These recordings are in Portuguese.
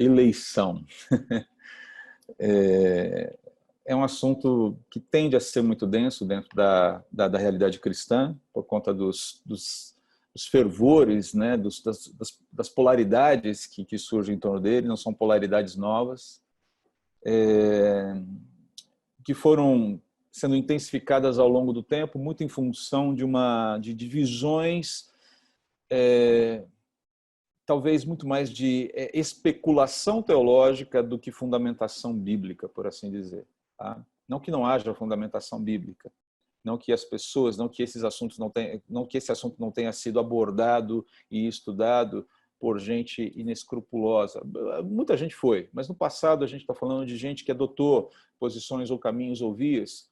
Eleição. É um assunto que tende a ser muito denso dentro da realidade cristã, por conta dos fervores, né, das polaridades que surgem em torno dele, não são polaridades novas, que foram sendo intensificadas ao longo do tempo, muito em função de divisões, talvez muito mais de especulação teológica do que fundamentação bíblica, por assim dizer. Tá? Não que não haja fundamentação bíblica, não que as pessoas, não que esses assuntos não que esse assunto não tenha sido abordado e estudado por gente inescrupulosa. Muita gente foi, mas no passado a gente está falando de gente que adotou posições ou caminhos ou vias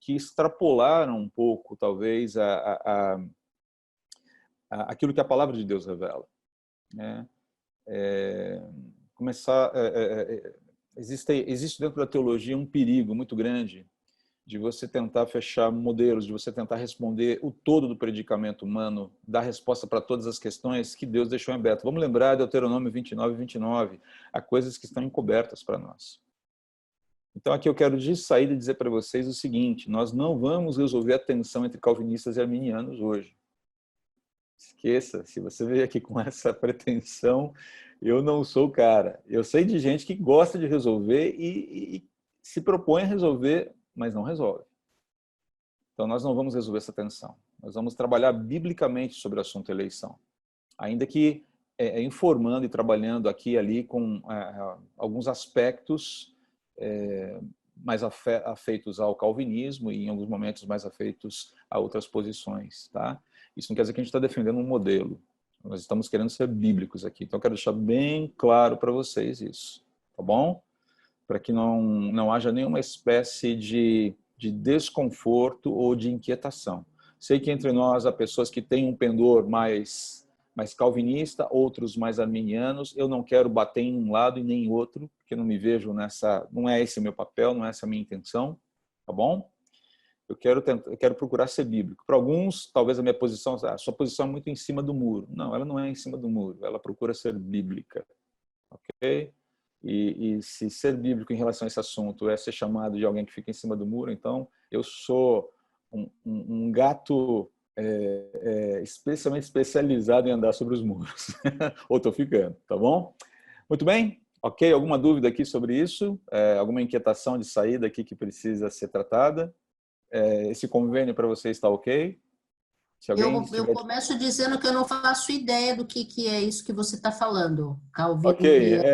que extrapolaram um pouco, talvez, aquilo que a palavra de Deus revela. Né? Existe dentro da teologia um perigo muito grande de você tentar fechar modelos, de você tentar responder o todo do predicamento humano, dar resposta para todas as questões que Deus deixou em aberto. Vamos lembrar de Deuteronômio 29:29, há coisas que estão encobertas para nós. Então aqui eu quero de saída dizer para vocês o seguinte: nós não vamos resolver a tensão entre calvinistas e arminianos hoje. Esqueça, se você veio aqui com essa pretensão, eu não sou o cara. Eu sei de gente que gosta de resolver e se propõe a resolver, mas não resolve. Então nós não vamos resolver essa tensão. Nós vamos trabalhar biblicamente sobre o assunto eleição. Ainda que informando e trabalhando aqui e ali com alguns aspectos mais afeitos ao calvinismo e em alguns momentos mais afeitos a outras posições. Tá? Isso não quer dizer que a gente está defendendo um modelo. Nós estamos querendo ser bíblicos aqui. Então eu quero deixar bem claro para vocês isso. Tá bom? Para que não haja nenhuma espécie de desconforto ou de inquietação. Sei que entre nós há pessoas que têm um pendor mais calvinista, outros mais arminianos. Eu não quero bater em um lado e nem em outro, porque não me vejo nessa... Não é esse o meu papel, não é essa a minha intenção. Tá bom? Eu quero procurar ser bíblico. Para alguns, talvez a minha posição... A sua posição é muito em cima do muro. Não, ela não é em cima do muro. Ela procura ser bíblica. Ok? E se ser bíblico em relação a esse assunto é ser chamado de alguém que fica em cima do muro, então eu sou um gato especialmente especializado em andar sobre os muros. Ou estou ficando, tá bom? Muito bem? Ok? Alguma dúvida aqui sobre isso? Alguma inquietação de saída aqui que precisa ser tratada? Esse convênio para você está ok? Se alguém Eu estiver... começo dizendo que eu não faço ideia do que é isso que você está falando, Ok, Calvino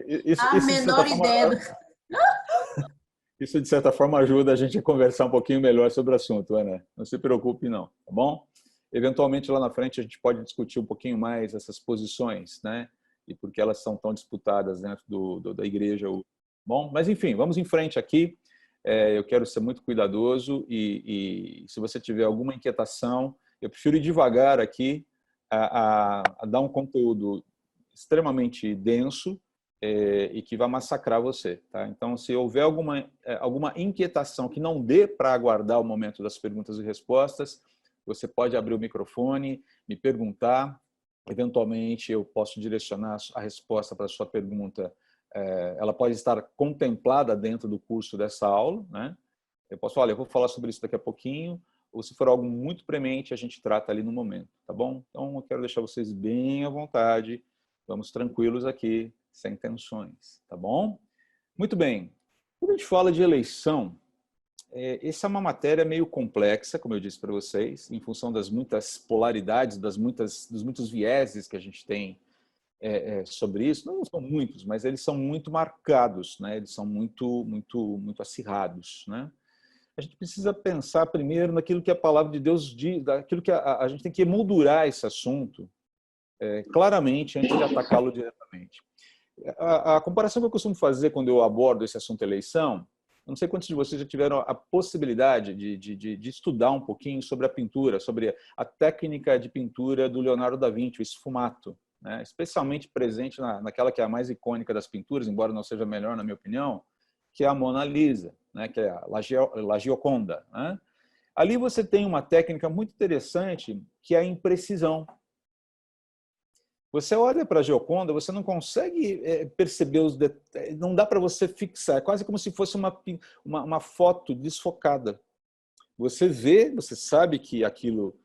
e... A isso de certa menor forma... ideia do... Isso, de certa forma, ajuda a gente a conversar um pouquinho melhor sobre o assunto, Ana. Não se preocupe, não, tá bom? Eventualmente, lá na frente, a gente pode discutir um pouquinho mais essas posições, né? E por que elas são tão disputadas dentro da igreja. Bom, mas enfim, vamos em frente aqui. Eu quero ser muito cuidadoso e se você tiver alguma inquietação, eu prefiro ir devagar aqui a dar um conteúdo extremamente denso, e que vai massacrar você. Tá? Então, se houver alguma inquietação que não dê para aguardar o momento das perguntas e respostas, você pode abrir o microfone, me perguntar, eventualmente eu posso direcionar a resposta para a sua pergunta, ela pode estar contemplada dentro do curso dessa aula, né? Eu posso falar, eu vou falar sobre isso daqui a pouquinho, ou se for algo muito premente, a gente trata ali no momento, tá bom? Então, eu quero deixar vocês bem à vontade, vamos tranquilos aqui, sem tensões, tá bom? Muito bem. Quando a gente fala de eleição, essa é uma matéria meio complexa, como eu disse para vocês, em função das muitas polaridades, dos muitos vieses que a gente tem sobre isso. Não são muitos, mas eles são muito marcados, né? Eles são muito acirrados, né? A gente precisa pensar primeiro naquilo que a palavra de Deus diz, daquilo que a gente tem que emoldurar esse assunto claramente antes de atacá-lo diretamente. A comparação que eu costumo fazer quando eu abordo esse assunto eleição, não sei quantos de vocês já tiveram a possibilidade de estudar um pouquinho sobre a pintura, sobre a técnica de pintura do Leonardo da Vinci, o esfumato, né? Especialmente presente naquela que é a mais icônica das pinturas, embora não seja a melhor na minha opinião, que é a Mona Lisa, né? Que é a La Gioconda. Né? Ali você tem uma técnica muito interessante que é a imprecisão. Você olha para a Gioconda, você não consegue perceber os detalhes, não dá para você fixar, é quase como se fosse uma foto desfocada. Você vê, você sabe que aquilo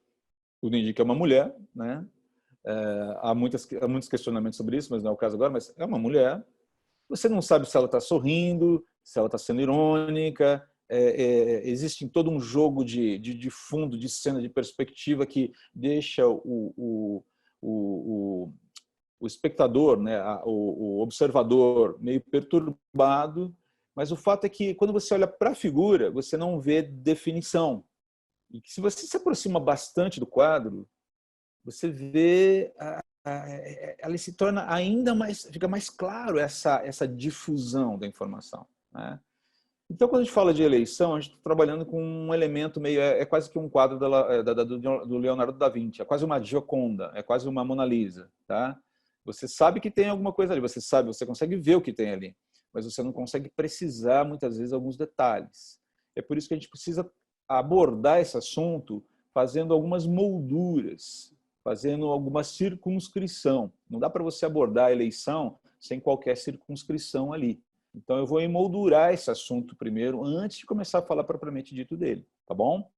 tudo indica uma mulher, né? Há muitos questionamentos sobre isso, mas não é o caso agora, mas é uma mulher. Você não sabe se ela está sorrindo, se ela está sendo irônica. Existe todo um jogo de fundo, de cena, de perspectiva que deixa o espectador, né, o observador meio perturbado, mas o fato é que quando você olha para a figura, você não vê definição. E que se você se aproxima bastante do quadro, você vê, ela se torna ainda mais, fica mais claro essa difusão da informação, né? Então, quando a gente fala de eleição, a gente está trabalhando com um elemento meio, quase que um quadro do Leonardo da Vinci, é quase uma Gioconda, é quase uma Mona Lisa, tá? Você sabe que tem alguma coisa ali, você sabe, você consegue ver o que tem ali, mas você não consegue precisar, muitas vezes, alguns detalhes. É por isso que a gente precisa abordar esse assunto fazendo algumas molduras, fazendo alguma circunscrição. Não dá para você abordar a eleição sem qualquer circunscrição ali. Então, eu vou emoldurar esse assunto primeiro, antes de começar a falar propriamente dito dele, tá bom?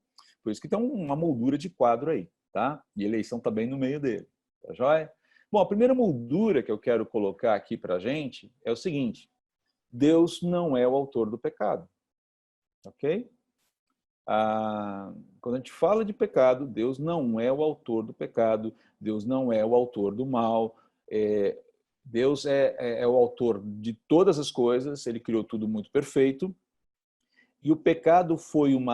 Por isso que tem uma moldura de quadro aí, tá? E a eleição está bem no meio dele, tá joia? Bom, a primeira moldura que eu quero colocar aqui para a gente é o seguinte: Deus não é o autor do pecado, ok? Quando a gente fala de pecado, Deus não é o autor do pecado, Deus não é o autor do mal, Deus é o autor de todas as coisas, ele criou tudo muito perfeito, e o pecado foi um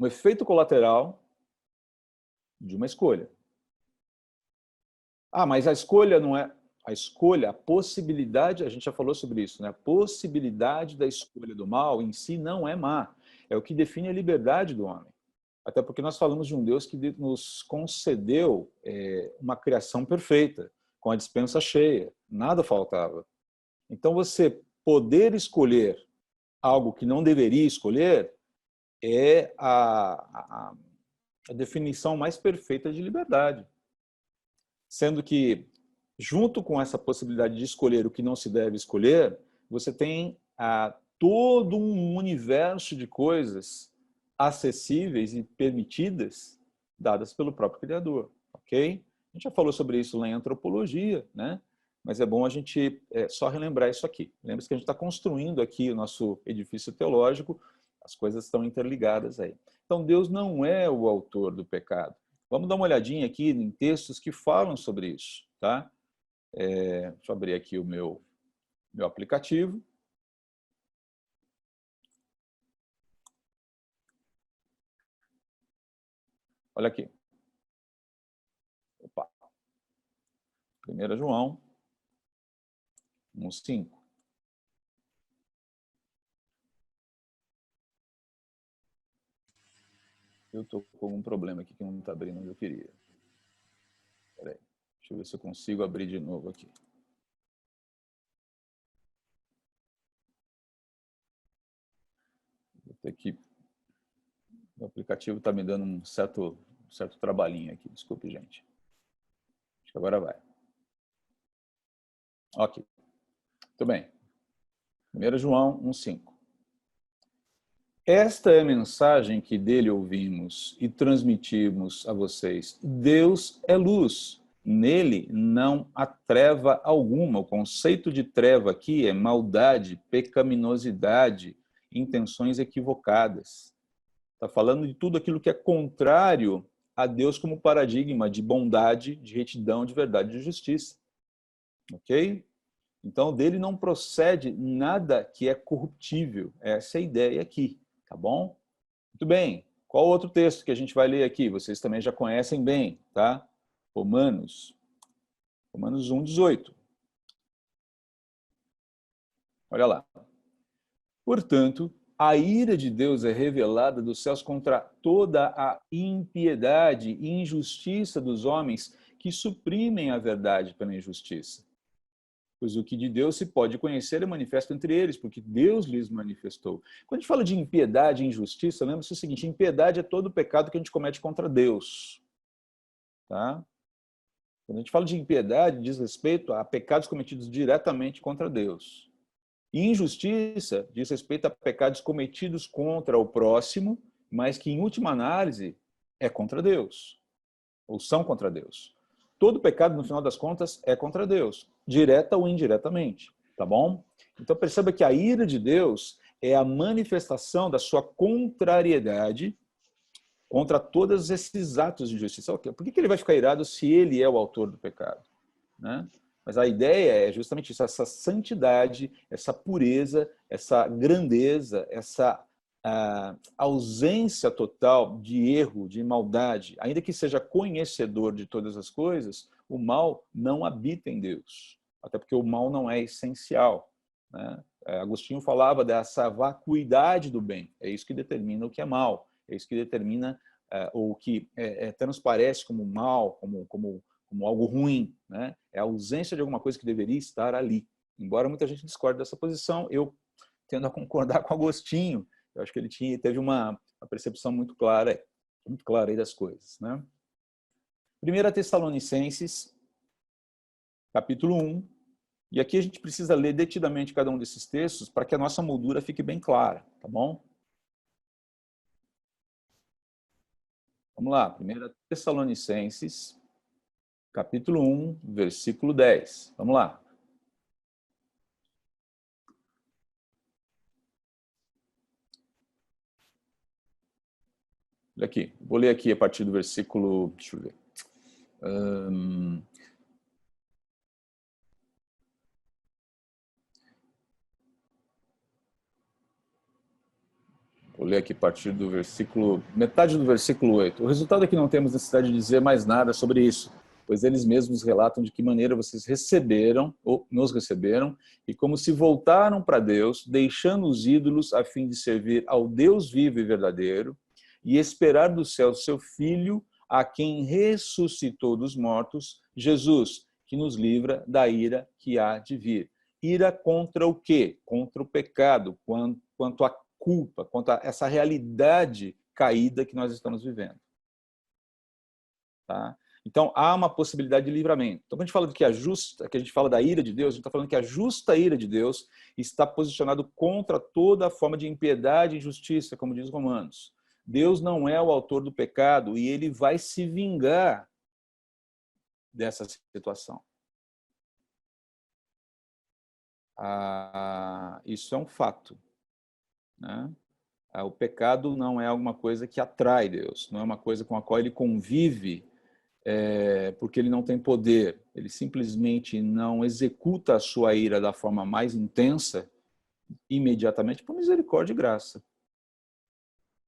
efeito colateral de uma escolha. Mas a escolha não é... A escolha, a possibilidade, a gente já falou sobre isso, né? A possibilidade da escolha do mal em si não é má, é o que define a liberdade do homem. Até porque nós falamos de um Deus que nos concedeu uma criação perfeita, com a despensa cheia, nada faltava. Então, você poder escolher algo que não deveria escolher é a definição mais perfeita de liberdade. Sendo que, junto com essa possibilidade de escolher o que não se deve escolher, você tem todo um universo de coisas acessíveis e permitidas, dadas pelo próprio Criador, ok? A gente já falou sobre isso lá em antropologia, né? Mas é bom a gente só relembrar isso aqui. Lembre-se que a gente está construindo aqui o nosso edifício teológico, as coisas estão interligadas aí. Então, Deus não é o autor do pecado. Vamos dar uma olhadinha aqui em textos que falam sobre isso, tá? Deixa eu abrir aqui o meu aplicativo. Olha aqui. Opa. 1 João 1:5. Eu estou com um problema aqui que não está abrindo onde eu queria. Espera aí. Deixa eu ver se eu consigo abrir de novo aqui. Vou ter que... O aplicativo está me dando um certo trabalhinho aqui. Desculpe, gente. Acho que agora vai. Ok. Muito bem. 1 João 1:5. Esta é a mensagem que dele ouvimos e transmitimos a vocês. Deus é luz. Nele não há treva alguma. O conceito de treva aqui é maldade, pecaminosidade, intenções equivocadas. Está falando de tudo aquilo que é contrário a Deus como paradigma de bondade, de retidão, de verdade e de justiça. Ok? Então, dele não procede nada que é corruptível. Essa é a ideia aqui. Tá bom? Muito bem. Qual outro texto que a gente vai ler aqui? Vocês também já conhecem bem, tá? Romanos 1:18. Olha lá. Portanto, a ira de Deus é revelada dos céus contra toda a impiedade e injustiça dos homens que suprimem a verdade pela injustiça. pois o que de Deus se pode conhecer é manifesto entre eles, porque Deus lhes manifestou. Quando a gente fala de impiedade e injustiça, lembre-se o seguinte, impiedade é todo o pecado que a gente comete contra Deus. Tá? Quando a gente fala de impiedade, diz respeito a pecados cometidos diretamente contra Deus. E injustiça diz respeito a pecados cometidos contra o próximo, mas que, em última análise, é contra Deus, ou são contra Deus. Todo pecado, no final das contas, é contra Deus, direta ou indiretamente, tá bom? Então, perceba que a ira de Deus é a manifestação da sua contrariedade contra todos esses atos de injustiça. Por que ele vai ficar irado se ele é o autor do pecado? Né? Mas a ideia é justamente isso, essa santidade, essa pureza, essa grandeza, essa ausência total de erro, de maldade. Ainda que seja conhecedor de todas as coisas, o mal não habita em Deus. Até porque o mal não é essencial. Né? Agostinho falava dessa vacuidade do bem. É isso que determina o que é mal. É isso que determina o que transparece como mal, como algo ruim. Né? É a ausência de alguma coisa que deveria estar ali. Embora muita gente discorde dessa posição, eu tendo a concordar com Agostinho. Eu acho que ele teve uma percepção muito clara aí das coisas. Né? 1 Tessalonicenses, capítulo 1. E aqui a gente precisa ler detidamente cada um desses textos para que a nossa moldura fique bem clara, tá bom? Vamos lá, 1 Tessalonicenses, capítulo 1, versículo 10. Vamos lá. Olha aqui, vou ler aqui a partir do versículo, deixa eu ver. Vou ler aqui a partir do versículo, metade do versículo 8. O resultado é que não temos necessidade de dizer mais nada sobre isso, pois eles mesmos relatam de que maneira vocês receberam, ou nos receberam, e como se voltaram para Deus, deixando os ídolos a fim de servir ao Deus vivo e verdadeiro, e esperar do céu seu Filho, a quem ressuscitou dos mortos, Jesus, que nos livra da ira que há de vir. Ira contra o quê? Contra o pecado, quanto a culpa, quanto a essa realidade caída que nós estamos vivendo. Tá? Então, há uma possibilidade de livramento. Então, quando a gente fala de que a gente fala da ira de Deus, a gente está falando que a justa ira de Deus está posicionado contra toda forma de impiedade e injustiça, como diz Romanos. Deus não é o autor do pecado e ele vai se vingar dessa situação. Isso é um fato. Né? O pecado não é alguma coisa que atrai Deus, não é uma coisa com a qual ele convive porque ele não tem poder, ele simplesmente não executa a sua ira da forma mais intensa imediatamente por misericórdia e graça.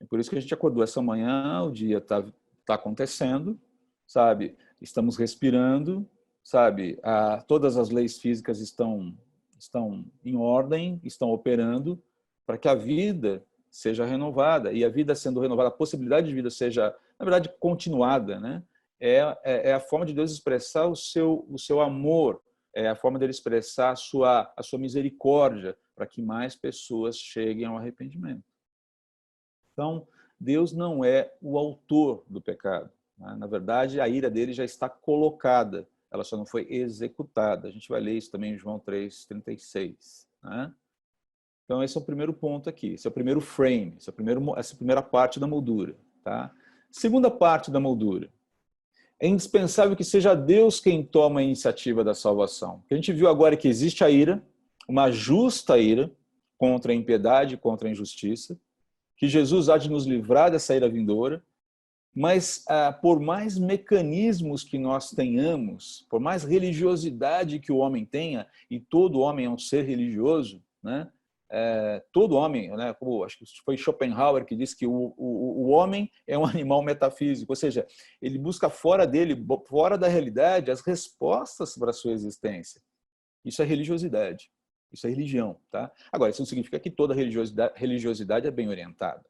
É por isso que a gente acordou essa manhã, o dia está acontecendo, sabe? Estamos respirando, sabe? Todas as leis físicas estão em ordem, estão operando para que a vida seja renovada. E a vida sendo renovada, a possibilidade de vida seja, na verdade, continuada, né? É a forma de Deus expressar o seu amor, é a forma dele expressar a sua misericórdia para que mais pessoas cheguem ao arrependimento. Então, Deus não é o autor do pecado. Né? Na verdade, a ira dele já está colocada, ela só não foi executada. A gente vai ler isso também em João 3,36. Né? Então, esse é o primeiro ponto aqui, esse é o primeiro frame, essa é a primeira parte da moldura. Tá? Segunda parte da moldura. É indispensável que seja Deus quem toma a iniciativa da salvação. O que a gente viu agora é que existe a ira, uma justa ira contra a impiedade, contra a injustiça, que Jesus há de nos livrar dessa ira vindoura, mas por mais mecanismos que nós tenhamos, por mais religiosidade que o homem tenha, e todo homem é um ser religioso, né? Todo homem, né? Como acho que foi Schopenhauer que disse que o homem é um animal metafísico, ou seja, ele busca fora dele, fora da realidade, as respostas para a sua existência. Isso é religiosidade. Isso é religião, tá? Agora, isso não significa que toda religiosidade é bem orientada.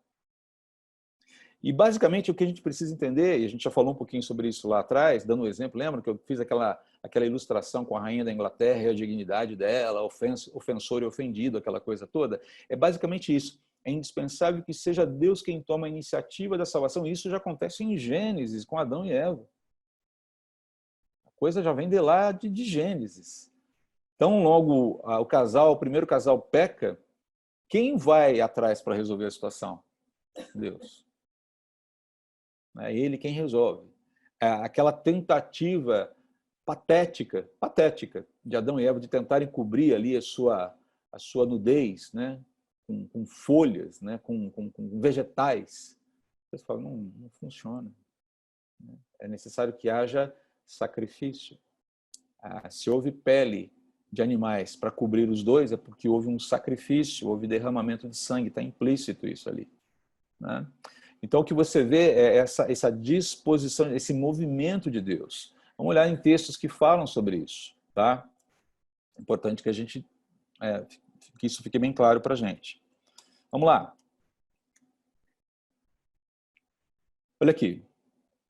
E basicamente o que a gente precisa entender, e a gente já falou um pouquinho sobre isso lá atrás, dando um exemplo, lembra que eu fiz aquela ilustração com a rainha da Inglaterra e a dignidade dela, ofensor e ofendido, aquela coisa toda? É basicamente isso. É indispensável que seja Deus quem toma a iniciativa da salvação. Isso já acontece em Gênesis, com Adão e Eva. A coisa já vem de lá de Gênesis. Então, logo o primeiro casal peca, quem vai atrás para resolver a situação? Deus. É ele quem resolve. Aquela tentativa patética de Adão e Eva de tentarem cobrir ali a sua nudez, né? Com folhas, né? Com vegetais. Você fala, não funciona. É necessário que haja sacrifício. Se houve pele de animais para cobrir os dois, é porque houve um sacrifício, houve derramamento de sangue, está implícito isso ali, né? Então, o que você vê é essa disposição, esse movimento de Deus. Vamos olhar em textos que falam sobre isso, tá? É importante que que isso fique bem claro para a gente. Vamos lá. Olha aqui.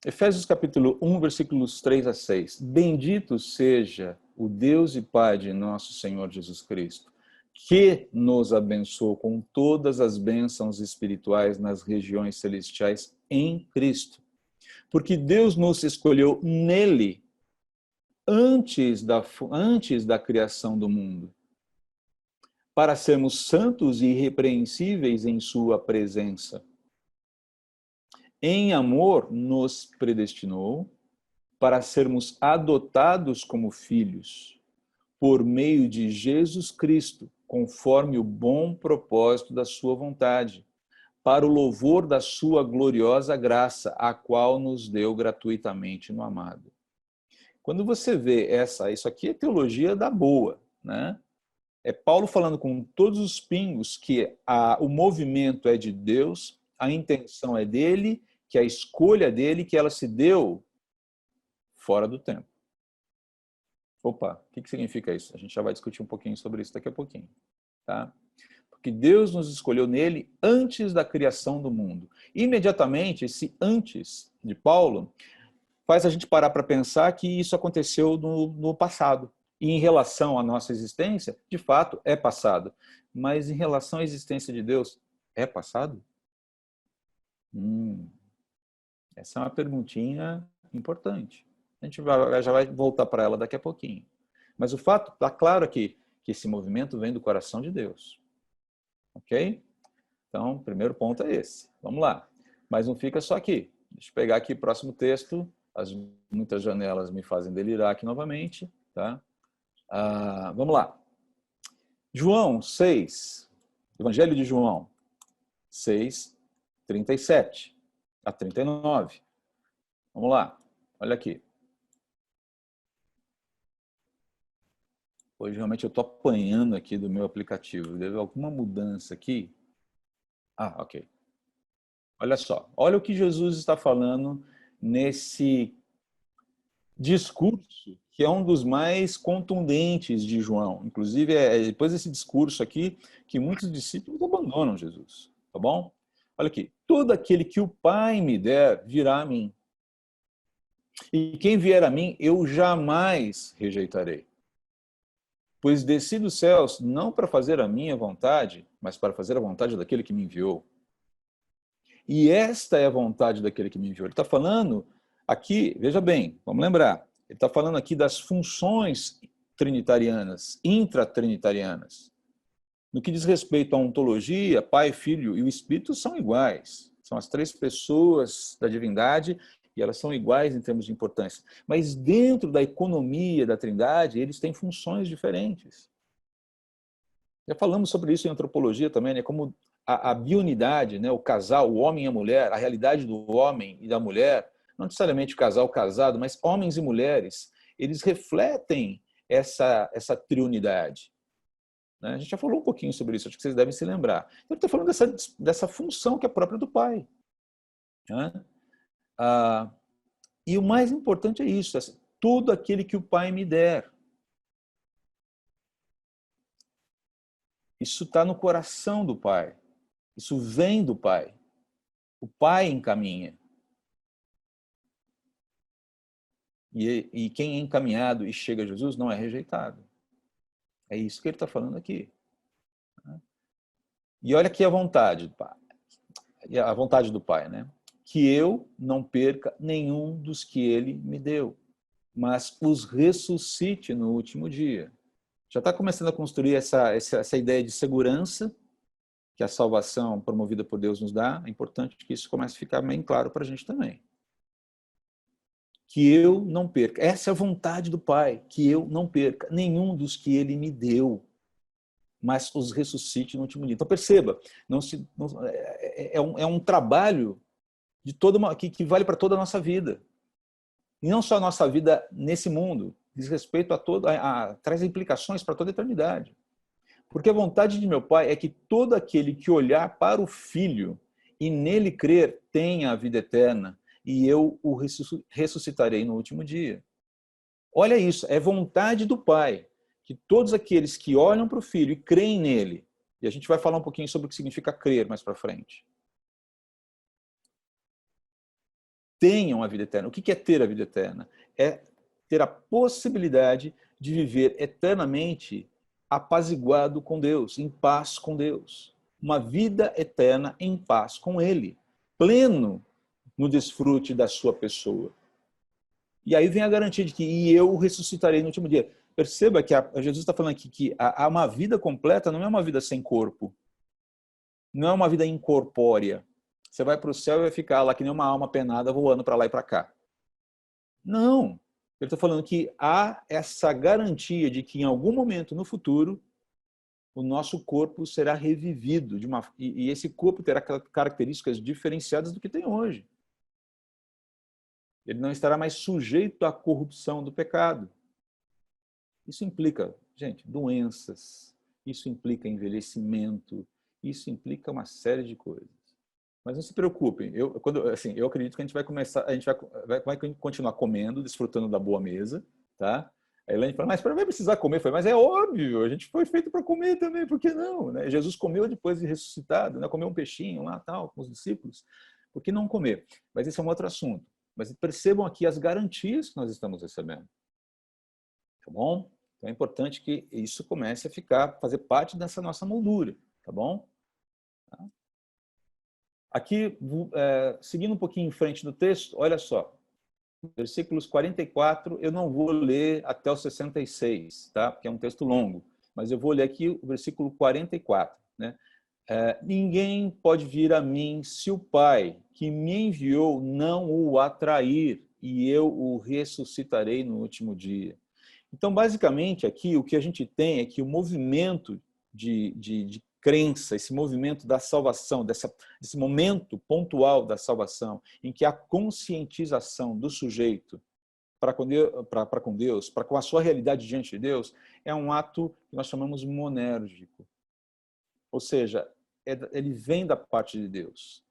Efésios capítulo 1, versículos 3 a 6. Bendito seja o Deus e Pai de nosso Senhor Jesus Cristo, que nos abençoou com todas as bênçãos espirituais nas regiões celestiais em Cristo. Porque Deus nos escolheu nele antes da criação do mundo, para sermos santos e irrepreensíveis em sua presença. Em amor nos predestinou para sermos adotados como filhos, por meio de Jesus Cristo, conforme o bom propósito da sua vontade, para o louvor da sua gloriosa graça, a qual nos deu gratuitamente no amado. Quando você vê isso aqui é teologia da boa, né? É Paulo falando com todos os pingos que o movimento é de Deus, a intenção é dele, que a escolha é dele, que ela se deu fora do tempo. Opa, o que significa isso? A gente já vai discutir um pouquinho sobre isso daqui a pouquinho, tá? Porque Deus nos escolheu nele antes da criação do mundo. Imediatamente, esse antes de Paulo faz a gente parar para pensar que isso aconteceu no passado. E em relação à nossa existência, de fato, é passado. Mas em relação à existência de Deus, é passado? Essa é uma perguntinha importante. A gente já vai voltar para ela daqui a pouquinho. Mas o fato está claro aqui, que esse movimento vem do coração de Deus. Ok? Então, o primeiro ponto é esse. Vamos lá. Mas não fica só aqui. Deixa eu pegar aqui o próximo texto. Muitas janelas me fazem delirar aqui novamente. Tá? Vamos lá. João 6. Evangelho de João 6, 37 a 39. Vamos lá. Olha aqui. Hoje realmente eu estou apanhando aqui do meu aplicativo. Deve alguma mudança aqui? Ok. Olha só. Olha o que Jesus está falando nesse discurso, que é um dos mais contundentes de João. Inclusive, é depois desse discurso aqui que muitos discípulos abandonam Jesus. Tá bom? Olha aqui. Todo aquele que o Pai me der, virá a mim. E quem vier a mim, eu jamais rejeitarei. Pois desci dos céus não para fazer a minha vontade, mas para fazer a vontade daquele que me enviou. E esta é a vontade daquele que me enviou. Ele está falando aqui, veja bem, vamos lembrar, ele está falando aqui das funções trinitarianas, intratrinitarianas. No que diz respeito à ontologia, Pai, Filho e o Espírito são iguais. São as três pessoas da divindade e elas são iguais em termos de importância. Mas dentro da economia da Trindade, eles têm funções diferentes. Já falamos sobre isso em antropologia também, né? Como a bionidade, né? O casal, o homem e a mulher, a realidade do homem e da mulher, não necessariamente o casal casado, mas homens e mulheres, eles refletem essa triunidade. Né? A gente já falou um pouquinho sobre isso, acho que vocês devem se lembrar. Então, ele está falando dessa função que é própria do pai. Né? E o mais importante é isso, tudo aquele que o Pai me der. Isso está no coração do Pai. Isso vem do Pai. O Pai encaminha. E quem é encaminhado e chega a Jesus não é rejeitado. É isso que ele está falando aqui. E olha aqui a vontade do Pai. A vontade do Pai, né? Que eu não perca nenhum dos que ele me deu, mas os ressuscite no último dia. Já está começando a construir essa ideia de segurança que a salvação promovida por Deus nos dá. É importante que isso comece a ficar bem claro para a gente também. Que eu não perca. Essa é a vontade do Pai, que eu não perca nenhum dos que ele me deu, mas os ressuscite no último dia. Então perceba, é um trabalho de que vale para toda a nossa vida. E não só a nossa vida nesse mundo, diz respeito traz implicações para toda a eternidade. Porque a vontade de meu Pai é que todo aquele que olhar para o Filho e nele crer tenha a vida eterna, e eu o ressuscitarei no último dia. Olha isso, é vontade do Pai que todos aqueles que olham para o Filho e creem nele, e a gente vai falar um pouquinho sobre o que significa crer mais para frente, tenham a vida eterna. O que é ter a vida eterna? É ter a possibilidade de viver eternamente apaziguado com Deus, em paz com Deus. Uma vida eterna em paz com Ele, pleno no desfrute da sua pessoa. E aí vem a garantia de que eu ressuscitarei no último dia. Perceba que Jesus está falando aqui que uma vida completa não é uma vida sem corpo, não é uma vida incorpórea. Você vai para o céu e vai ficar lá que nem uma alma penada voando para lá e para cá. Não. Ele está falando que há essa garantia de que em algum momento no futuro o nosso corpo será revivido e esse corpo terá características diferenciadas do que tem hoje. Ele não estará mais sujeito à corrupção do pecado. Isso implica, gente, doenças, isso implica envelhecimento, isso implica uma série de coisas. Mas não se preocupem, eu acredito que a gente vai continuar comendo, desfrutando da boa mesa, tá? A Elaine fala, mas vai precisar comer? Eu falei, mas é óbvio, a gente foi feito para comer também, por que não? Né? Jesus comeu depois de ressuscitado, né? Comeu um peixinho lá, tal, com os discípulos, por que não comer? Mas esse é um outro assunto. Mas percebam aqui as garantias que nós estamos recebendo. Tá bom? Então é importante que isso comece a fazer parte dessa nossa moldura, tá bom? Tá? Aqui, seguindo um pouquinho em frente do texto, olha só, versículos 44, eu não vou ler até o 66, tá? Porque é um texto longo, mas eu vou ler aqui o versículo 44, né? Ninguém pode vir a mim se o Pai que me enviou não o atrair, e eu o ressuscitarei no último dia. Então, basicamente, aqui o que a gente tem é que o movimento de crença, esse movimento da salvação, desse momento pontual da salvação, em que a conscientização do sujeito para com Deus, para com a sua realidade diante de Deus, é um ato que nós chamamos monérgico. Ou seja, ele vem da parte de Deus.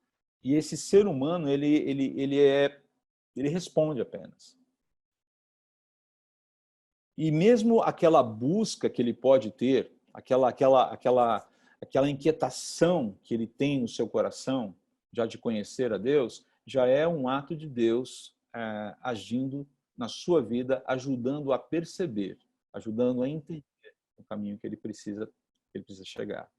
E esse ser humano, ele responde apenas. E mesmo aquela busca que ele pode ter, aquela inquietação que ele tem no seu coração, já de conhecer a Deus, já é um ato de Deus agindo na sua vida, ajudando a perceber, ajudando a entender o caminho que ele precisa chegar.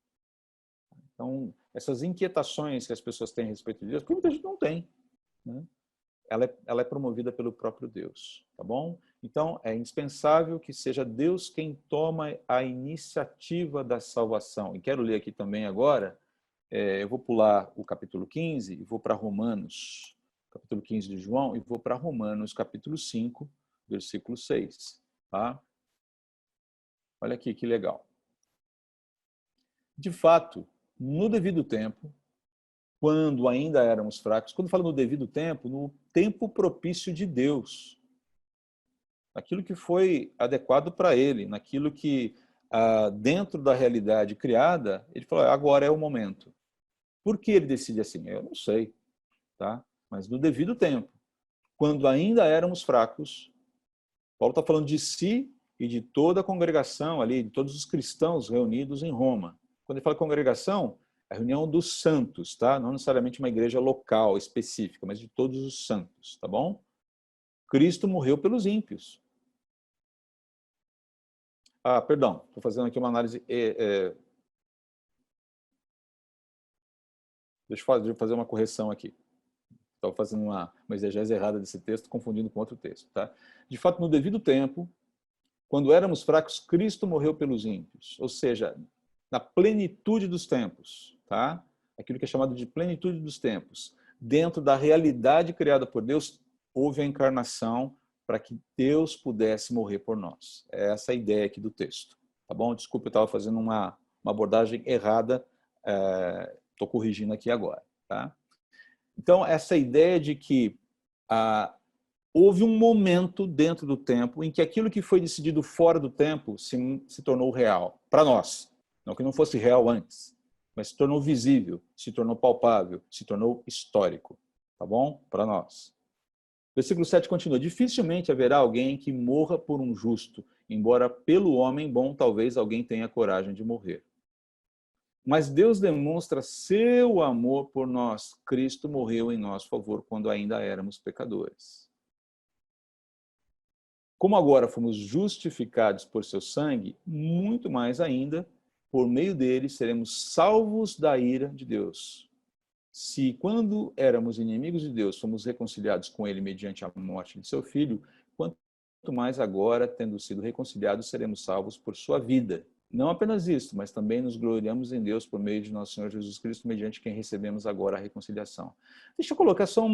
Então, essas inquietações que as pessoas têm a respeito de Deus, porque muita gente não tem, né? Ela é promovida pelo próprio Deus, tá bom? Então, é indispensável que seja Deus quem toma a iniciativa da salvação. E quero ler aqui também agora, eu vou pular o capítulo 15 e vou para Romanos, capítulo 15 de João, e vou para Romanos, capítulo 5, versículo 6. Tá? Olha aqui que legal. De fato, no devido tempo, quando ainda éramos fracos, quando falo no devido tempo, no tempo propício de Deus, naquilo que foi adequado para ele, naquilo que, dentro da realidade criada, ele falou, agora é o momento. Por que ele decide assim? Eu não sei, tá? Mas no devido tempo, quando ainda éramos fracos, Paulo está falando de si e de toda a congregação ali, de todos os cristãos reunidos em Roma. Quando ele fala congregação, A reunião dos santos, tá? Não necessariamente uma igreja local específica, mas de todos os santos, tá bom? Cristo morreu pelos ímpios. Ah, perdão, estou fazendo aqui uma análise. Deixa eu fazer uma correção aqui. Estava fazendo uma exegese errada desse texto, confundindo com outro texto, tá? De fato, no devido tempo, quando éramos fracos, Cristo morreu pelos ímpios. Ou seja, na plenitude dos tempos, tá? Aquilo que é chamado de plenitude dos tempos. Dentro da realidade criada por Deus, houve a encarnação para que Deus pudesse morrer por nós. É essa a ideia aqui do texto, tá bom? Desculpa, eu estava fazendo uma abordagem errada, estou corrigindo aqui agora, tá? Então, essa ideia de que houve um momento dentro do tempo em que aquilo que foi decidido fora do tempo se tornou real, para nós. Não que não fosse real antes, mas se tornou visível, se tornou palpável, se tornou histórico. Tá bom? Para nós. Versículo 7 continua. Dificilmente haverá alguém que morra por um justo, embora pelo homem bom talvez alguém tenha coragem de morrer. Mas Deus demonstra seu amor por nós. Cristo morreu em nosso favor quando ainda éramos pecadores. Como agora fomos justificados por seu sangue, muito mais ainda, por meio dele, seremos salvos da ira de Deus. Se, quando éramos inimigos de Deus, fomos reconciliados com ele mediante a morte de seu Filho, quanto mais agora, tendo sido reconciliados, seremos salvos por sua vida. Não apenas isso, mas também nos gloriamos em Deus por meio de nosso Senhor Jesus Cristo, mediante quem recebemos agora a reconciliação. Deixa eu colocar só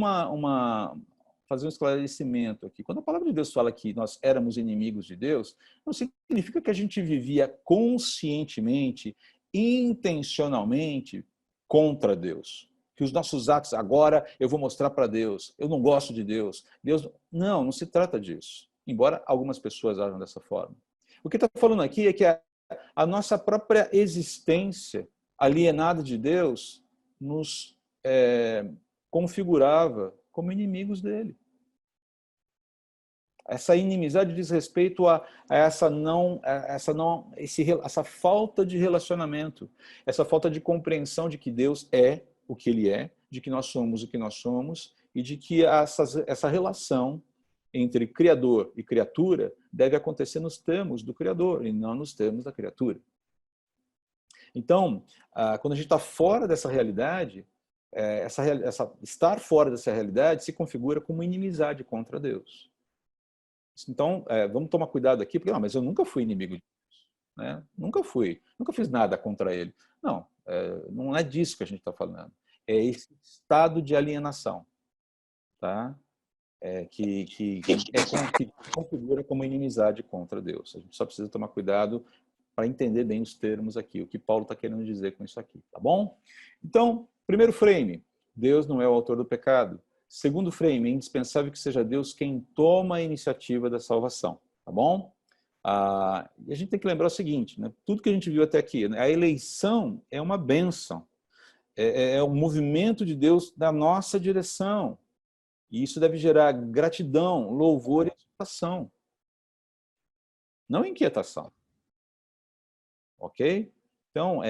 fazer um esclarecimento aqui. Quando a palavra de Deus fala que nós éramos inimigos de Deus, não significa que a gente vivia conscientemente, intencionalmente contra Deus. Que os nossos atos, agora eu vou mostrar para Deus, eu não gosto de Deus. Não se trata disso. Embora algumas pessoas ajam dessa forma. O que está falando aqui é que a nossa própria existência alienada de Deus nos configurava como inimigos dele. Essa inimizade diz respeito a essa falta de relacionamento, essa falta de compreensão de que Deus é o que ele é, de que nós somos o que nós somos e de que essa relação entre Criador e criatura deve acontecer nos termos do Criador e não nos termos da criatura. Então, quando a gente está fora dessa realidade, estar fora dessa realidade se configura como inimizade contra Deus. Então, vamos tomar cuidado aqui, porque mas eu nunca fui inimigo de Deus, né? Nunca fiz nada contra ele. Não é disso que a gente está falando. É esse estado de alienação, tá? Que configura como inimizade contra Deus. A gente só precisa tomar cuidado para entender bem os termos aqui, o que Paulo está querendo dizer com isso aqui, tá bom? Então, primeiro frame, Deus não é o autor do pecado. Segundo frame, é indispensável que seja Deus quem toma a iniciativa da salvação, tá bom? E a gente tem que lembrar o seguinte, né? Tudo que a gente viu até aqui, né? A eleição é uma bênção, é um movimento de Deus na nossa direção, e isso deve gerar gratidão, louvor e exaltação, não inquietação. Ok? Então,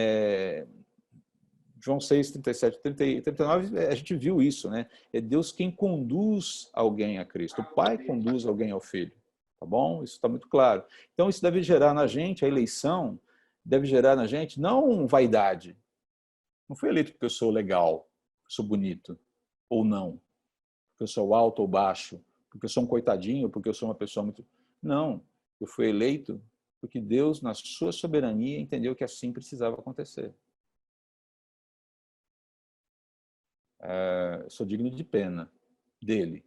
João 6, 37, 30 e 39, a gente viu isso, né? É Deus quem conduz alguém a Cristo. O Pai conduz alguém ao Filho. Tá bom? Isso está muito claro. Então, isso deve gerar na gente, a eleição, deve gerar na gente, não vaidade. Não fui eleito porque eu sou legal, porque eu sou bonito, ou não. Porque eu sou alto ou baixo, porque eu sou um coitadinho, porque eu sou uma pessoa muito... Não, eu fui eleito porque Deus, na sua soberania, entendeu que assim precisava acontecer. Eu sou digno de pena dele.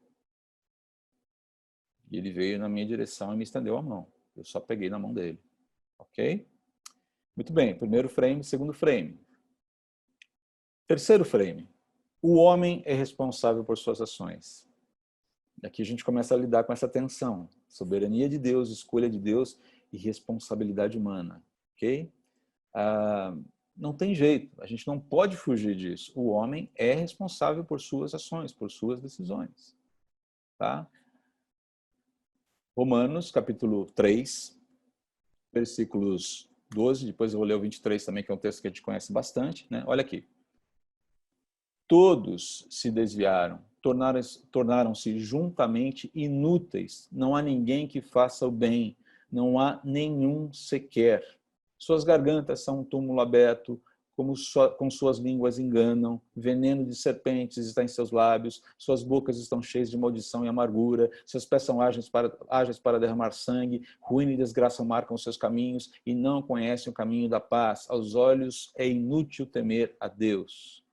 E ele veio na minha direção e me estendeu a mão. Eu só peguei na mão dele. Ok? Muito bem. Primeiro frame, segundo frame. Terceiro frame. O homem é responsável por suas ações. Aqui a gente começa a lidar com essa tensão. Soberania de Deus, escolha de Deus e responsabilidade humana. Ok? Não tem jeito, a gente não pode fugir disso. O homem é responsável por suas ações, por suas decisões. Tá? Romanos, capítulo 3, versículos 12, depois eu vou ler o 23 também, que é um texto que a gente conhece bastante, né? Olha aqui. Todos se desviaram, tornaram-se juntamente inúteis. Não há ninguém que faça o bem, não há nenhum sequer. Suas gargantas são um túmulo aberto, com suas línguas enganam, veneno de serpentes está em seus lábios, suas bocas estão cheias de maldição e amargura, seus pés são ágeis para derramar sangue, ruína e desgraça marcam os seus caminhos e não conhecem o caminho da paz. Aos olhos é inútil temer a Deus.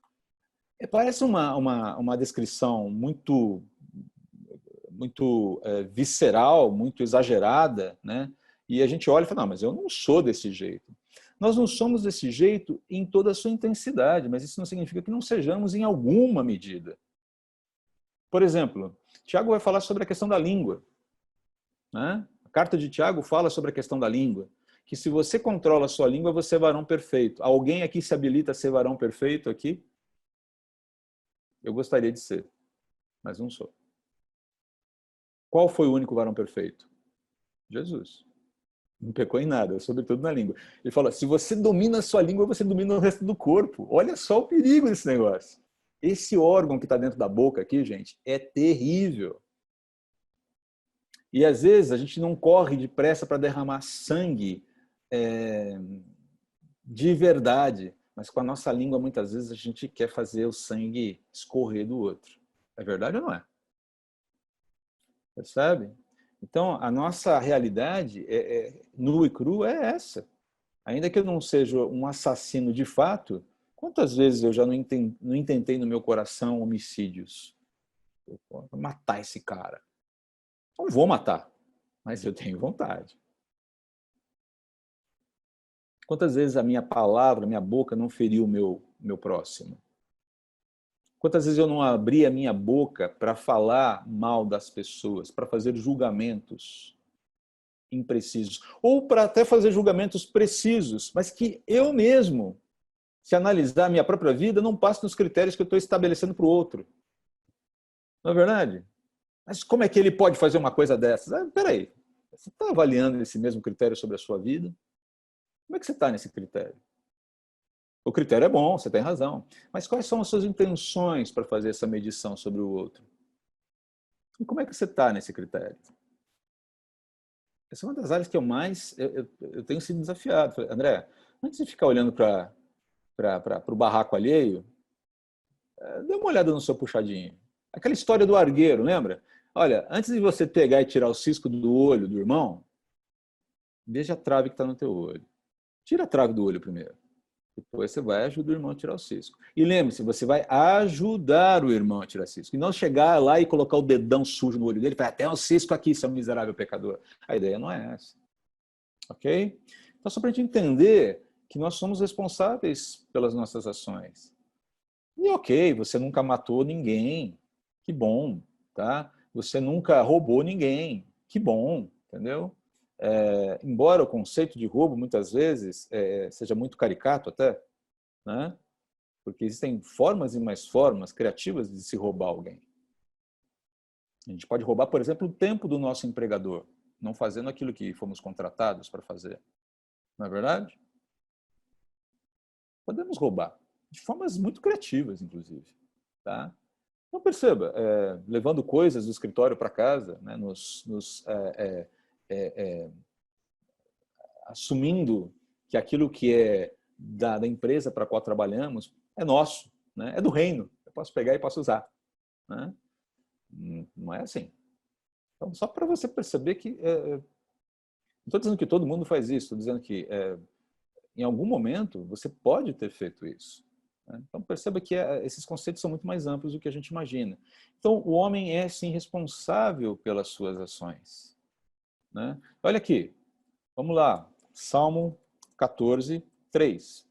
Parece uma descrição muito visceral, muito exagerada, né? E a gente olha e fala, não, mas eu não sou desse jeito. Nós não somos desse jeito em toda a sua intensidade, mas isso não significa que não sejamos em alguma medida. Por exemplo, Tiago vai falar sobre a questão da língua, né? A carta de Tiago fala sobre a questão da língua, que se você controla a sua língua, você é varão perfeito. Alguém aqui se habilita a ser varão perfeito aqui? Eu gostaria de ser, mas não sou. Qual foi o único varão perfeito? Jesus. Não pecou em nada, sobretudo na língua. Ele fala, se você domina a sua língua, você domina o resto do corpo. Olha só o perigo desse negócio. Esse órgão que está dentro da boca aqui, gente, é terrível. E às vezes a gente não corre depressa para derramar sangue de verdade, mas com a nossa língua, muitas vezes, a gente quer fazer o sangue escorrer do outro. É verdade ou não é? Percebe? Então, a nossa realidade nua e crua é essa. Ainda que eu não seja um assassino de fato, quantas vezes eu já não intentei no meu coração homicídios? Eu vou matar esse cara. Não vou matar, mas eu tenho vontade. Quantas vezes a minha palavra, a minha boca não feriu o meu próximo? Quantas vezes eu não abri a minha boca para falar mal das pessoas, para fazer julgamentos imprecisos, ou para até fazer julgamentos precisos, mas que eu mesmo, se analisar a minha própria vida, não passo nos critérios que eu estou estabelecendo para o outro. Não é verdade? Mas como é que ele pode fazer uma coisa dessas? Peraí, você está avaliando esse mesmo critério sobre a sua vida? Como é que você está nesse critério? O critério é bom, você tem razão. Mas quais são as suas intenções para fazer essa medição sobre o outro? E como é que você está nesse critério? Essa é uma das áreas que eu tenho sido desafiado. Falei, André, antes de ficar olhando para o barraco alheio, dê uma olhada no seu puxadinho. Aquela história do argueiro, lembra? Olha, antes de você pegar e tirar o cisco do olho do irmão, veja a trave que está no teu olho. Tira a trave do olho primeiro. Depois você vai ajudar o irmão a tirar o cisco. E lembre-se, você vai ajudar o irmão a tirar o cisco. E não chegar lá e colocar o dedão sujo no olho dele e falar, até um cisco aqui, seu miserável pecador. A ideia não é essa. Ok? Então, só para a gente entender que nós somos responsáveis pelas nossas ações. E ok, você nunca matou ninguém. Que bom, tá? Você nunca roubou ninguém. Que bom, entendeu? Embora o conceito de roubo, muitas vezes, seja muito caricato até, né? Porque existem formas e mais formas criativas de se roubar alguém. A gente pode roubar, por exemplo, o tempo do nosso empregador, não fazendo aquilo que fomos contratados para fazer. Não é verdade? Podemos roubar, de formas muito criativas, inclusive. Tá? Então, perceba, levando coisas do escritório para casa, né, assumindo que aquilo que é da empresa para a qual trabalhamos é nosso, né, é do reino. Eu posso pegar e posso usar. Né? Não é assim. Então, só para você perceber que... não estou dizendo que todo mundo faz isso, estou dizendo que em algum momento você pode ter feito isso. Né? Então, perceba que esses conceitos são muito mais amplos do que a gente imagina. Então, o homem é, sim, responsável pelas suas ações. Né? Olha aqui, vamos lá, Salmo 14, 3.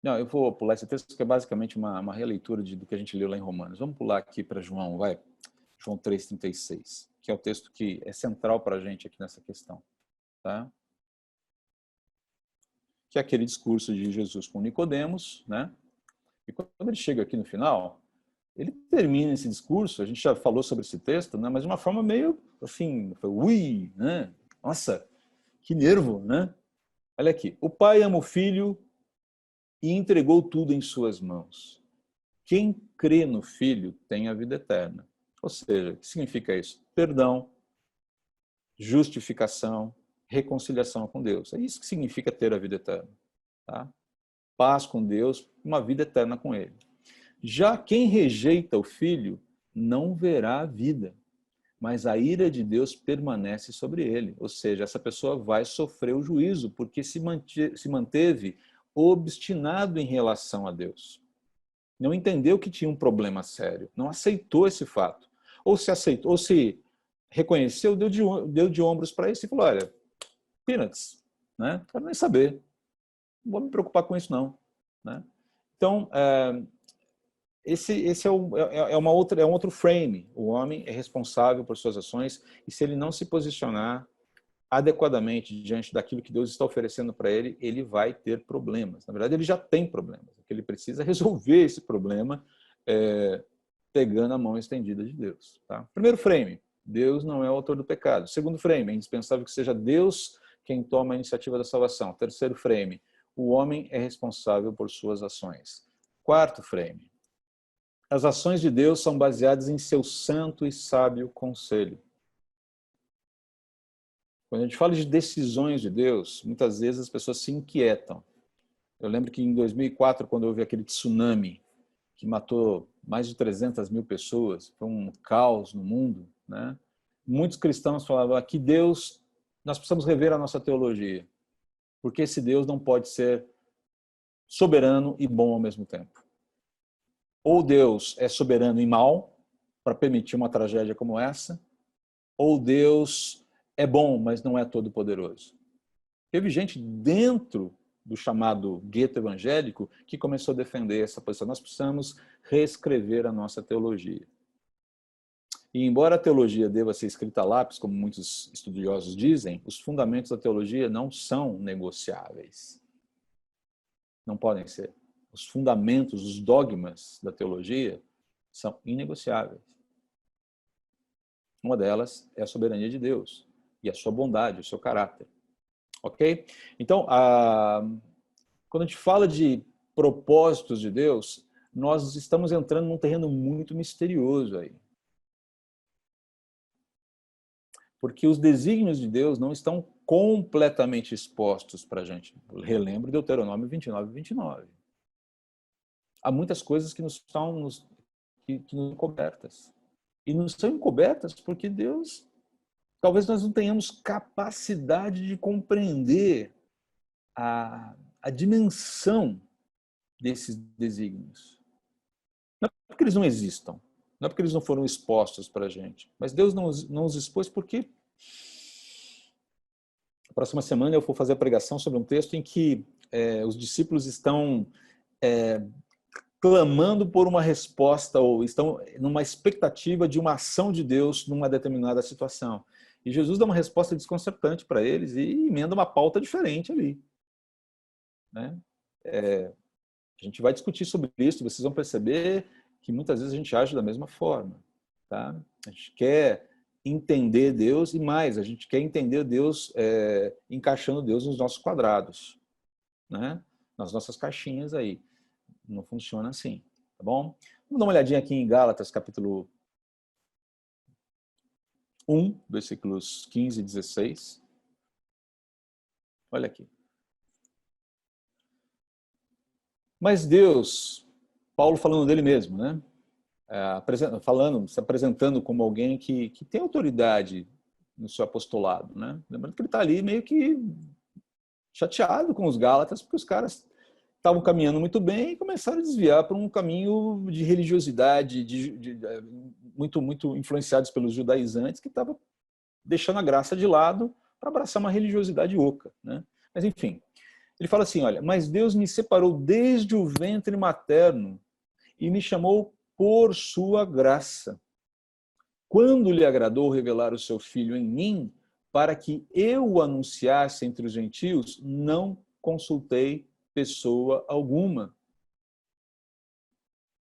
Não, eu vou pular esse texto, que é basicamente uma releitura do que a gente leu lá em Romanos. Vamos pular aqui para João, vai. João 3,36, que é o texto que é central para a gente aqui nessa questão. Tá? Que é aquele discurso de Jesus com Nicodemos, né? E quando ele chega aqui no final, ele termina esse discurso, a gente já falou sobre esse texto, né? Mas de uma forma meio assim, ui, né? Nossa, que nervo, né? Olha aqui, o pai ama o filho e entregou tudo em suas mãos. Quem crê no filho tem a vida eterna. Ou seja, o que significa isso? Perdão, justificação, reconciliação com Deus. É isso que significa ter a vida eterna. Tá? Paz com Deus, uma vida eterna com Ele. Já quem rejeita o Filho não verá a vida, mas a ira de Deus permanece sobre ele. Ou seja, essa pessoa vai sofrer o juízo, porque se manteve obstinado em relação a Deus. Não entendeu que tinha um problema sério, não aceitou esse fato. Ou se aceitou, ou se reconheceu, deu de ombros para isso e falou, olha, peanuts, né? Não quero nem saber, não vou me preocupar com isso não. Né? Então, esse é um outro frame. O homem é responsável por suas ações e se ele não se posicionar adequadamente diante daquilo que Deus está oferecendo para ele, ele vai ter problemas. Na verdade, ele já tem problemas. O que ele precisa é resolver esse problema pegando a mão estendida de Deus. Tá? Primeiro frame, Deus não é o autor do pecado. Segundo frame, é indispensável que seja Deus quem toma a iniciativa da salvação. Terceiro frame, o homem é responsável por suas ações. Quarto frame, as ações de Deus são baseadas em seu santo e sábio conselho. Quando a gente fala de decisões de Deus, muitas vezes as pessoas se inquietam. Eu lembro que em 2004, quando houve aquele tsunami que matou mais de 300 mil pessoas, foi um caos no mundo, né? Muitos cristãos falavam que Deus, nós precisamos rever a nossa teologia, porque esse Deus não pode ser soberano e bom ao mesmo tempo. Ou Deus é soberano e mau, para permitir uma tragédia como essa, ou Deus é bom, mas não é todo-poderoso. Teve gente dentro do chamado gueto evangélico que começou a defender essa posição. Nós precisamos reescrever a nossa teologia. E embora a teologia deva ser escrita a lápis, como muitos estudiosos dizem, os fundamentos da teologia não são negociáveis. Não podem ser. Os fundamentos, os dogmas da teologia são inegociáveis. Uma delas é a soberania de Deus e a sua bondade, o seu caráter. Ok? Então, quando a gente fala de propósitos de Deus, nós estamos entrando num terreno muito misterioso aí. Porque os desígnios de Deus não estão completamente expostos para a gente. Relembro Deuteronômio 29 e 29. Há muitas coisas que nos estão encobertas. E nos são encobertas porque Deus, talvez nós não tenhamos capacidade de compreender a dimensão desses desígnios. Não é porque eles não existam, não é porque eles não foram expostos para a gente, mas Deus não os expôs porque na próxima semana eu vou fazer a pregação sobre um texto em que os discípulos estão clamando por uma resposta ou estão numa expectativa de uma ação de Deus numa determinada situação. E Jesus dá uma resposta desconcertante para eles e emenda uma pauta diferente ali. Né? A gente vai discutir sobre isso, vocês vão perceber que muitas vezes a gente age da mesma forma. Tá? A gente quer entender Deus e mais, a gente quer entender Deus encaixando Deus nos nossos quadrados, né? Nas nossas caixinhas aí. Não funciona assim, tá bom? Vamos dar uma olhadinha aqui em Gálatas, capítulo 1, versículos 15 e 16. Olha aqui. Mas Deus, Paulo falando dele mesmo, né? Se apresentando como alguém que tem autoridade no seu apostolado, né? Lembrando que ele está ali meio que chateado com os Gálatas, porque os caras estavam caminhando muito bem e começaram a desviar para um caminho de religiosidade, muito influenciados pelos judaizantes, que estava deixando a graça de lado para abraçar uma religiosidade oca. Né? Mas, enfim, ele fala assim, olha, mas Deus me separou desde o ventre materno e me chamou por sua graça. Quando lhe agradou revelar o seu Filho em mim, para que eu o anunciasse entre os gentios, não consultei pessoa alguma.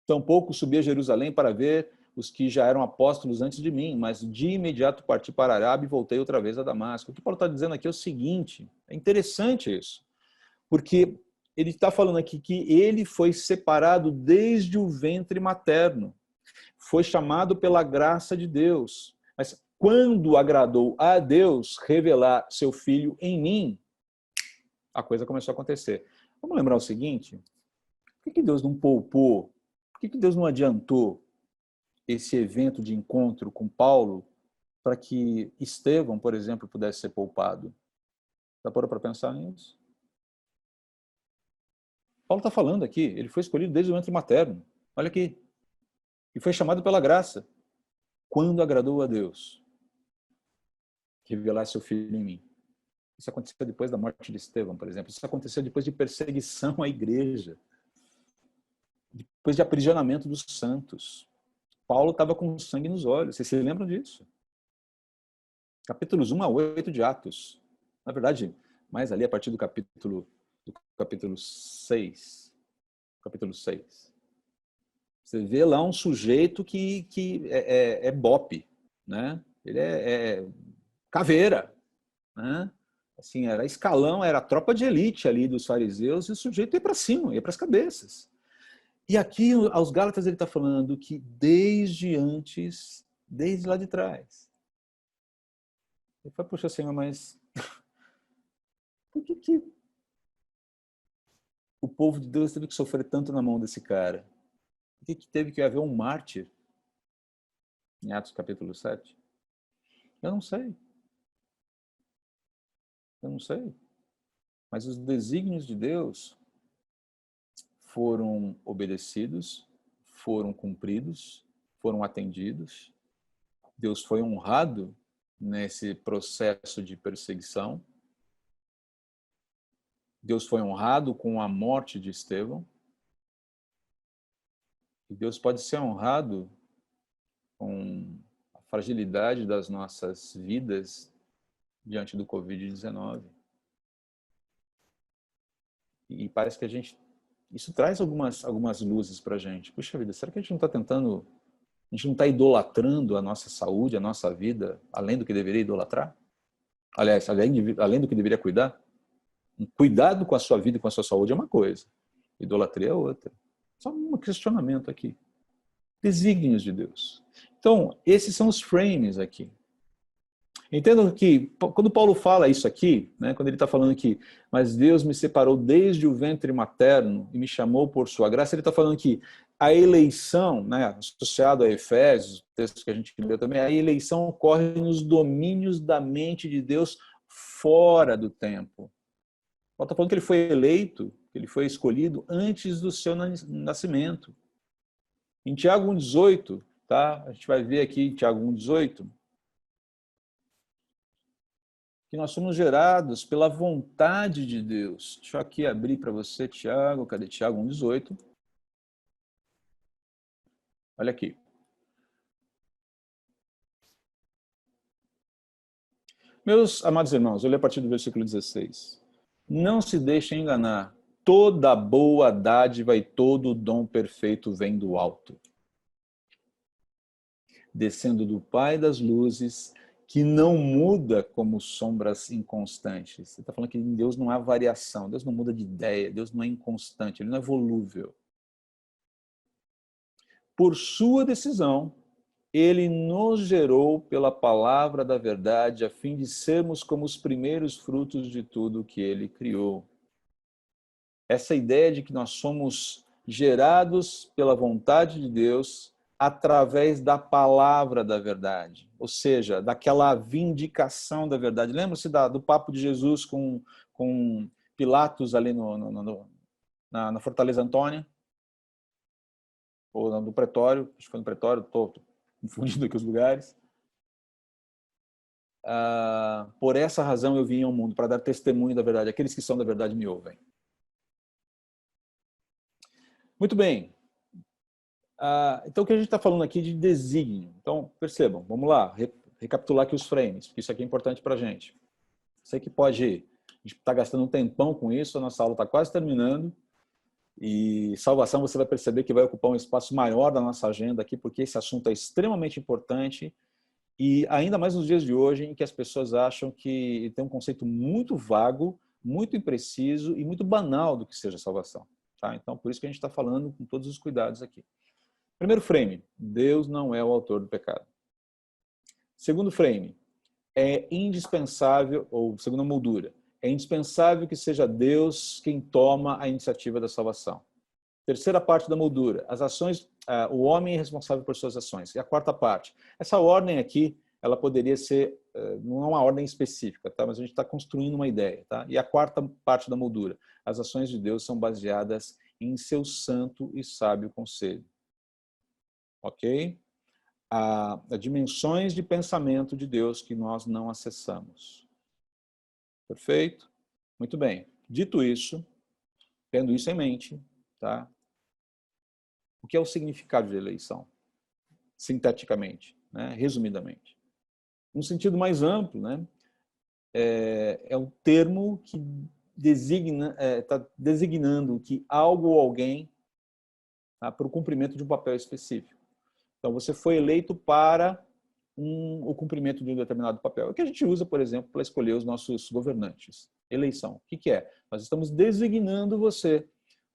Tampouco subi a Jerusalém para ver os que já eram apóstolos antes de mim, mas de imediato parti para a Arábia e voltei outra vez a Damasco. O que Paulo está dizendo aqui é o seguinte, é interessante isso, porque ele está falando aqui que ele foi separado desde o ventre materno, foi chamado pela graça de Deus, mas quando agradou a Deus revelar seu filho em mim, a coisa começou a acontecer. Vamos lembrar o seguinte, por que Deus não poupou, por que Deus não adiantou esse evento de encontro com Paulo para que Estevão, por exemplo, pudesse ser poupado? Já parou para pensar nisso? Paulo está falando aqui, ele foi escolhido desde o ventre materno. Olha aqui. E foi chamado pela graça. Quando agradou a Deus revelar seu filho em mim. Isso aconteceu depois da morte de Estevão, por exemplo. Isso aconteceu depois de perseguição à igreja. Depois de aprisionamento dos santos. Paulo estava com sangue nos olhos. Vocês se lembram disso? Capítulos 1 a 8 de Atos. Na verdade, mais ali a partir do capítulo 6. Capítulo 6. Você vê lá um sujeito que é bope, né? Ele é caveira, né? Assim, era escalão, era a tropa de elite ali dos fariseus, e o sujeito ia para cima, ia para as cabeças. E aqui, aos Gálatas, ele está falando que desde antes, desde lá de trás. Ele fala, puxa, Senhor, mas por que o povo de Deus teve que sofrer tanto na mão desse cara? Por que teve que haver um mártir em Atos capítulo 7? Eu não sei. Eu não sei. Mas os desígnios de Deus foram obedecidos, foram cumpridos, foram atendidos. Deus foi honrado nesse processo de perseguição. Deus foi honrado com a morte de Estevão. E Deus pode ser honrado com a fragilidade das nossas vidas diante do Covid-19. E parece que isso traz algumas luzes para a gente. Puxa vida, será que a gente não está tentando, a gente não está idolatrando a nossa saúde, a nossa vida, além do que deveria idolatrar? Aliás, além do que deveria cuidar? Cuidado com a sua vida e com a sua saúde é uma coisa, idolatria é outra. Só um questionamento aqui. Desígnios de Deus. Então, esses são os frames aqui. Entendam que, quando Paulo fala isso aqui, né, quando ele está falando que mas Deus me separou desde o ventre materno e me chamou por sua graça, ele está falando que a eleição, né, associado a Efésios, texto que a gente leu também, a eleição ocorre nos domínios da mente de Deus fora do tempo. Paulo está falando que ele foi eleito, que ele foi escolhido antes do seu nascimento. Em Tiago 1,18, tá? A gente vai ver aqui em Tiago 1,18, que nós somos gerados pela vontade de Deus. Deixa eu aqui abrir para você, Tiago. Cadê Tiago 1,18? Olha aqui. Meus amados irmãos, eu leio a partir do versículo 16. Não se deixem enganar. Toda boa dádiva e todo dom perfeito vem do alto, descendo do Pai das luzes, que não muda como sombras inconstantes. Você está falando que em Deus não há variação, Deus não muda de ideia, Deus não é inconstante, Ele não é volúvel. Por sua decisão, Ele nos gerou pela palavra da verdade, a fim de sermos como os primeiros frutos de tudo que Ele criou. Essa ideia de que nós somos gerados pela vontade de Deus através da palavra da verdade, ou seja, daquela vindicação da verdade. Lembra-se do papo de Jesus com Pilatos ali na Fortaleza Antônia? Ou no Pretório, acho que foi no Pretório, estou confundindo aqui os lugares. Por essa razão eu vim ao mundo, para dar testemunho da verdade. Aqueles que são da verdade me ouvem. Muito bem. Então, o que a gente está falando aqui de desígnio. Então, percebam, vamos lá, recapitular aqui os frames, porque isso aqui é importante para a gente. Sei que a gente está gastando um tempão com isso, a nossa aula está quase terminando, E salvação você vai perceber que vai ocupar um espaço maior da nossa agenda aqui, porque esse assunto é extremamente importante e ainda mais nos dias de hoje, em que as pessoas acham que tem um conceito muito vago, muito impreciso e muito banal do que seja salvação. Tá? Então, por isso que a gente está falando com todos os cuidados aqui. Primeiro frame, Deus não é o autor do pecado. Segundo frame, é indispensável, ou segunda moldura, é indispensável que seja Deus quem toma a iniciativa da salvação. Terceira parte da moldura, as ações, o homem é responsável por suas ações. E a quarta parte, essa ordem aqui, ela poderia ser, não é uma ordem específica, tá? Mas a gente está construindo uma ideia. Tá? E a quarta parte da moldura, as ações de Deus são baseadas em seu santo e sábio conselho. Ok? Há dimensões de pensamento de Deus que nós não acessamos. Perfeito? Muito bem. Dito isso, tendo isso em mente, tá? O que é o significado de eleição? Sinteticamente, né? Resumidamente. Num sentido mais amplo, né? É um termo que está designando que algo ou alguém tá, para o cumprimento de um papel específico. Então, você foi eleito para o cumprimento de um determinado papel. É o que a gente usa, por exemplo, para escolher os nossos governantes. Eleição. O que é? Nós estamos designando você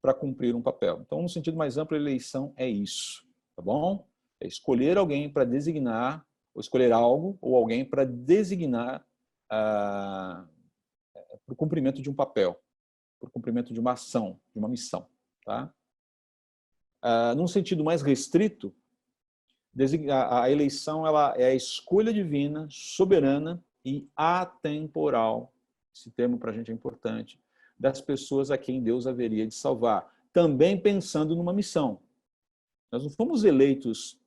para cumprir um papel. Então, no sentido mais amplo, eleição é isso. Tá bom? É escolher alguém para designar, ou escolher algo ou alguém para designar para o cumprimento de um papel, para o cumprimento de uma ação, de uma missão. Tá? Num sentido mais restrito, a eleição ela é a escolha divina, soberana e atemporal, esse termo para a gente é importante, das pessoas a quem Deus haveria de salvar, também pensando numa missão. Nós não fomos eleitos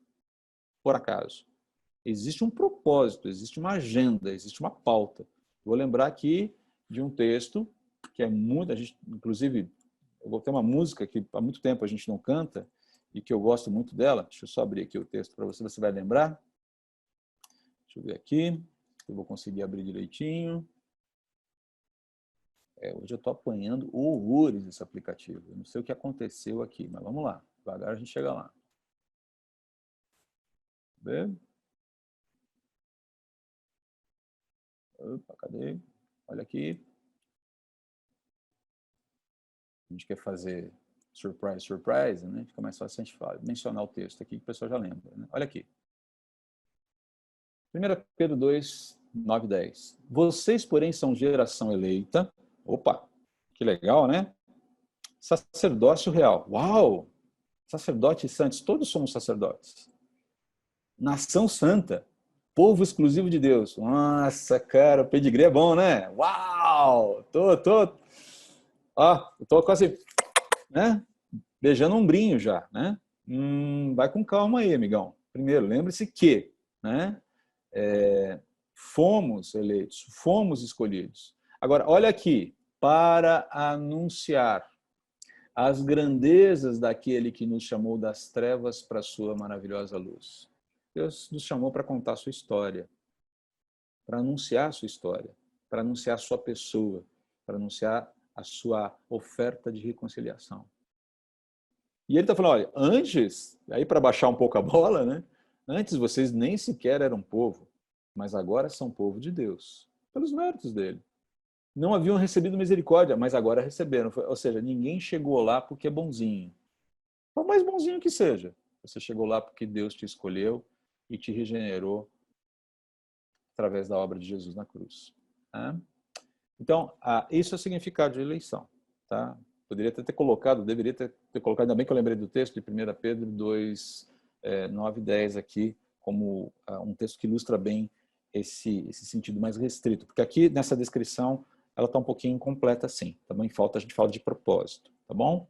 por acaso. Existe um propósito, existe uma agenda, existe uma pauta. Vou lembrar aqui de um texto que é muito, a gente, inclusive, eu vou ter uma música que há muito tempo a gente não canta, e que eu gosto muito dela. Deixa eu só abrir aqui o texto para você, você vai lembrar. Deixa eu ver aqui, eu vou conseguir abrir direitinho. Hoje eu estou apanhando horrores esse aplicativo. Eu não sei o que aconteceu aqui, mas vamos lá. Devagar a gente chega lá. Vê? Opa, cadê? Olha aqui. A gente quer fazer surprise, surprise, né? Fica mais fácil a gente mencionar o texto aqui, que o pessoal já lembra. Né? Olha aqui. 1 Pedro 2, 9 e 10. Vocês, porém, são geração eleita. Opa, que legal, né? Sacerdócio real. Uau! Sacerdotes santos, todos somos sacerdotes. Nação santa. Povo exclusivo de Deus. Nossa, cara, o pedigree é bom, né? Uau! Tô quase, né? Beijando um ombrinho já, né? Vai com calma aí, amigão. Primeiro, lembre-se que, né? Fomos eleitos, fomos escolhidos. Agora, olha aqui, para anunciar as grandezas daquele que nos chamou das trevas para a sua maravilhosa luz. Deus nos chamou para contar a sua história, para anunciar a sua história, para anunciar a sua pessoa, para anunciar a sua oferta de reconciliação. E ele está falando, olha, antes, aí para baixar um pouco a bola, né? Antes vocês nem sequer eram povo, mas agora são povo de Deus, pelos méritos dele. Não haviam recebido misericórdia, mas agora receberam. Ou seja, ninguém chegou lá porque é bonzinho. Por mais bonzinho que seja, você chegou lá porque Deus te escolheu e te regenerou através da obra de Jesus na cruz. Tá? Então, isso é o significado de eleição. Tá? Deveria ter colocado, ainda bem que eu lembrei do texto de 1 Pedro 2, 9 e 10 aqui, como um texto que ilustra bem esse sentido mais restrito. Porque aqui, nessa descrição, ela está um pouquinho incompleta, sim. Também falta, a gente fala de propósito, tá bom?